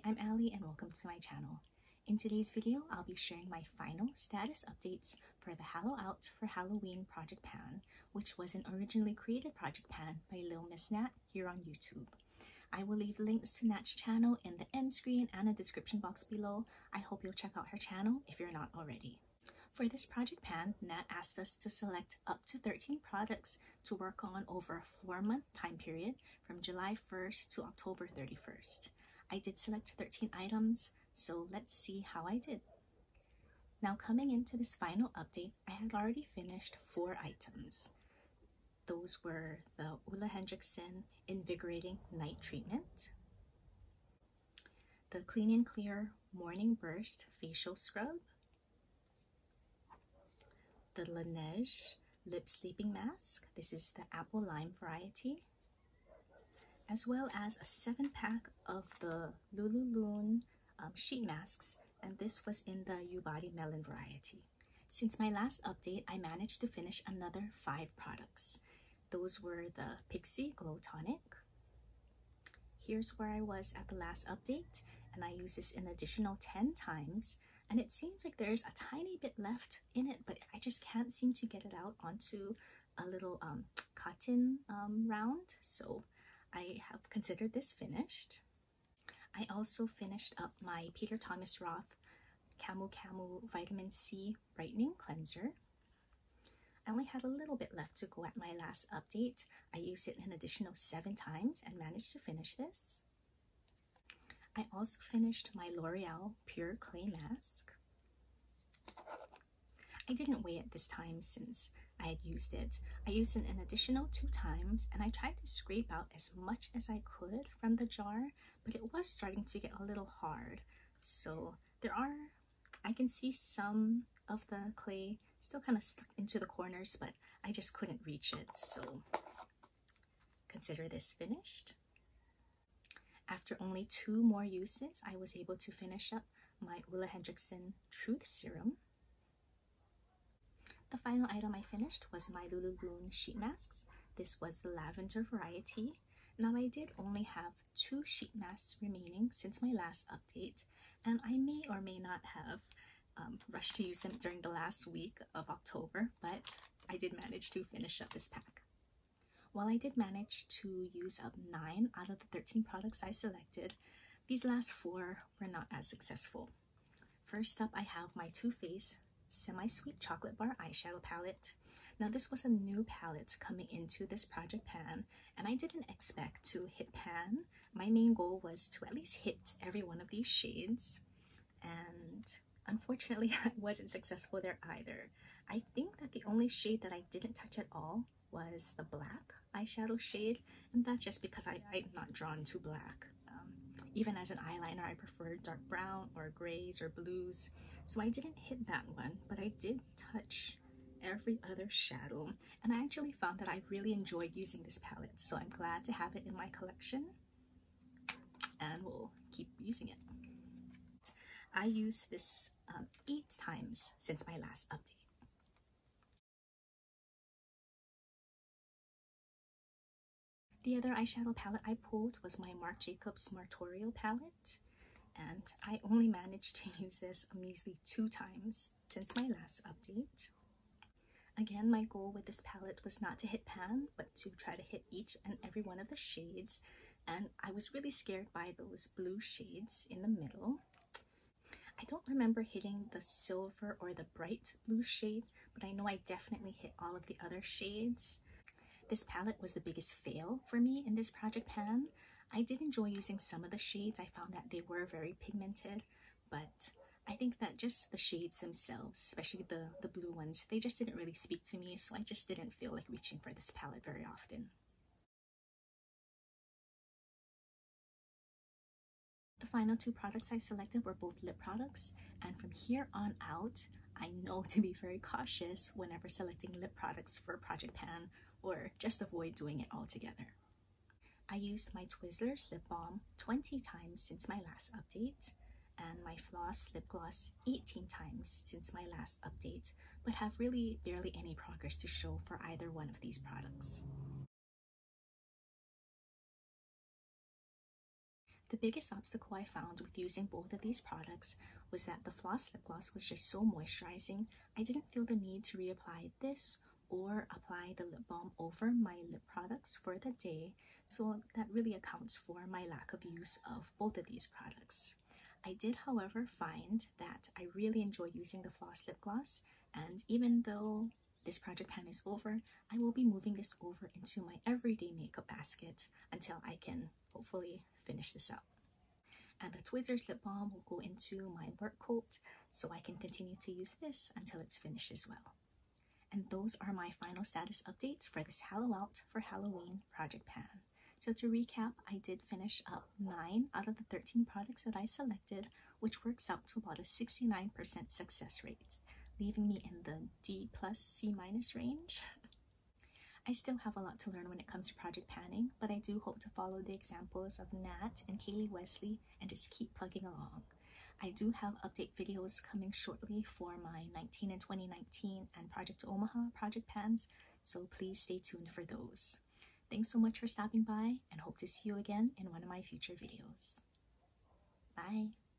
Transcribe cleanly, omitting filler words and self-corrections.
I'm Ali and welcome to my channel. In today's video, I'll be sharing my final status updates for the Hallow Out for Halloween project pan, which was an originally created project pan by Lil Miss Nat here on YouTube. I will leave links to Nat's channel in the end screen and the description box below. I hope you'll check out her channel if you're not already. For this project pan, Nat asked us to select up to 13 products to work on over a 4-month time period from July 1st to October 31st. I did select 13 items, so let's see how I did. Now coming into this final update, I had already finished 4 items. Those were the Henriksen Invigorating Night Treatment, the Clean and Clear Morning Burst Facial Scrub, the Laneige Lip Sleeping Mask, this is the Apple Lime variety, as well as a 7-pack of the LuLuLun sheet masks, and this was in the Yubari Melon variety. Since my last update, I managed to finish another 5 products. Those were the Pixi Glow Tonic. Here's where I was at the last update, and I used this an additional 10 times, and it seems like there's a tiny bit left in it, but I just can't seem to get it out onto a little cotton round, so I have considered this finished. I also finished up my Peter Thomas Roth Camu Vitamin C Brightening Cleanser. I only had a little bit left to go at my last update. I used it an additional 7 times and managed to finish this. I also finished my L'Oreal Pure Clay Mask. I didn't weigh it this time since I had used it. I used it an additional 2 times, and I tried to scrape out as much as I could from the jar, but it was starting to get a little hard. So I can see some of the clay still kind of stuck into the corners, but I just couldn't reach it, so consider this finished. After only 2 more uses, I was able to finish up my Henriksen Truth Serum. The final item I finished was my LuLuLun sheet masks. This was the Lavender variety. Now I did only have 2 sheet masks remaining since my last update, and I may or may not have rushed to use them during the last week of October, but I did manage to finish up this pack. While I did manage to use up 9 out of the 13 products I selected, these last 4 were not as successful. First up, I have my Too Faced Semi-Sweet Chocolate Bar Eyeshadow Palette. Now this was a new palette coming into this project pan, and I didn't expect to hit pan. My main goal was to at least hit every one of these shades, and unfortunately I wasn't successful there either. I think that the only shade that I didn't touch at all was the black eyeshadow shade, and that's just because I'm not drawn to black. Even as an eyeliner, I prefer dark brown or grays or blues, so I didn't hit that one, but I did touch every other shadow, and I actually found that I really enjoyed using this palette, so I'm glad to have it in my collection and will keep using it. I used this 8 times since my last update. The other eyeshadow palette I pulled was my Marc Jacobs Martorial palette, and I only managed to use this a measly 2 times since my last update. Again, my goal with this palette was not to hit pan, but to try to hit each and every one of the shades, and I was really scared by those blue shades in the middle. I don't remember hitting the silver or the bright blue shade, but I know I definitely hit all of the other shades. This palette was the biggest fail for me in this project pan. I did enjoy using some of the shades. I found that they were very pigmented, but I think that just the shades themselves, especially the blue ones, they just didn't really speak to me, so I just didn't feel like reaching for this palette very often. The final 2 products I selected were both lip products, and from here on out, I know to be very cautious whenever selecting lip products for Project Pan, or just avoid doing it altogether. I used my Twizzlers lip balm 20 times since my last update, and my Floss lip gloss 18 times since my last update, but have really barely any progress to show for either one of these products. The biggest obstacle I found with using both of these products was that the floss lip gloss was just so moisturizing. I didn't feel the need to reapply this or apply the lip balm over my lip products for the day, so that really accounts for my lack of use of both of these products. I did, however, find that I really enjoy using the floss lip gloss, and even though this project pan is over, I will be moving this over into my everyday makeup basket until I can hopefully finish this up. And the Twizzlers lip balm will go into my work coat, so I can continue to use this until it's finished as well. And those are my final status updates for this Hallow Out for Halloween project pan. So to recap, I did finish up 9 out of the 13 products that I selected, which works out to about a 69% success rate, leaving me in the D+, C- range. I still have a lot to learn when it comes to project panning, but I do hope to follow the examples of Nat and Kaylee Wesley and just keep plugging along. I do have update videos coming shortly for my 19 and 2019 and Project Omaha project pans, so please stay tuned for those. Thanks so much for stopping by, and hope to see you again in one of my future videos. Bye!